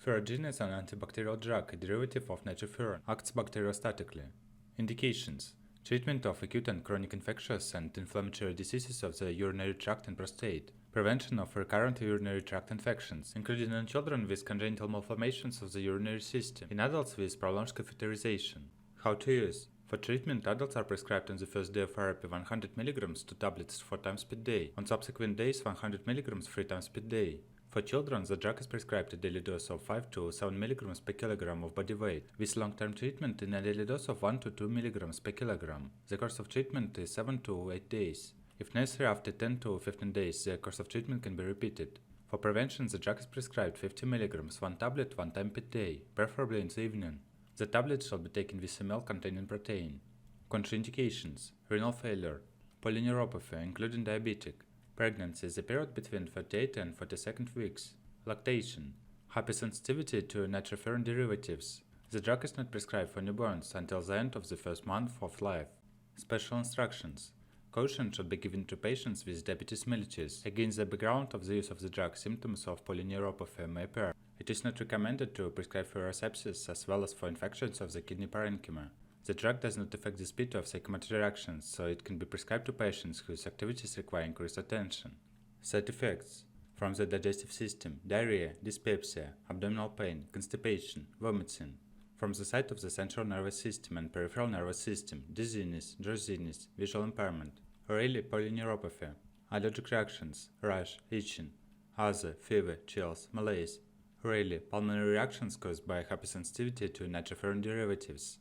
Furagina is an antibacterial drug, a derivative of nitrofuran, acts bacteriostatically. Indications: treatment of acute and chronic infectious and inflammatory diseases of the urinary tract and prostate, prevention of recurrent urinary tract infections, including in children with congenital malformations of the urinary system, in adults with prolonged catheterization. How to use: for treatment, adults are prescribed on the first day of therapy 100 mg 2 tablets 4 times per day, on subsequent days 100 mg 3 times per day. For children, the drug is prescribed a daily dose of 5 to 7 mg per kilogram of body weight, with long-term treatment in a daily dose of 1 to 2 mg per kilogram. The course of treatment is 7 to 8 days. If necessary, after 10 to 15 days, the course of treatment can be repeated. For prevention, the drug is prescribed 50 mg, 1 tablet 1 time per day, preferably in the evening. The tablet shall be taken with a meal containing protein. Contraindications: renal failure, polyneuropathy, including diabetic, pregnancy, the period between 38 and 42nd weeks, lactation, hypersensitivity to nitrofuran derivatives. The drug is not prescribed for newborns until the end of the first month of life. Special instructions: caution should be given to patients with diabetes mellitus. Against the background of the use of the drug, symptoms of polyneuropathy may appear. It is not recommended to prescribe for sepsis as well as for infections of the kidney parenchyma. The drug does not affect the speed of psychomotor reactions, so it can be prescribed to patients whose activities require increased attention. Side effects: from the digestive system, diarrhea, dyspepsia, abdominal pain, constipation, vomiting. From the side of the central nervous system and peripheral nervous system, dizziness, drowsiness, visual impairment. Orally, polyneuropathy. Allergic reactions: rash, itching. Other: fever, chills, malaise. Orally, pulmonary reactions caused by hypersensitivity to nitrofuran derivatives.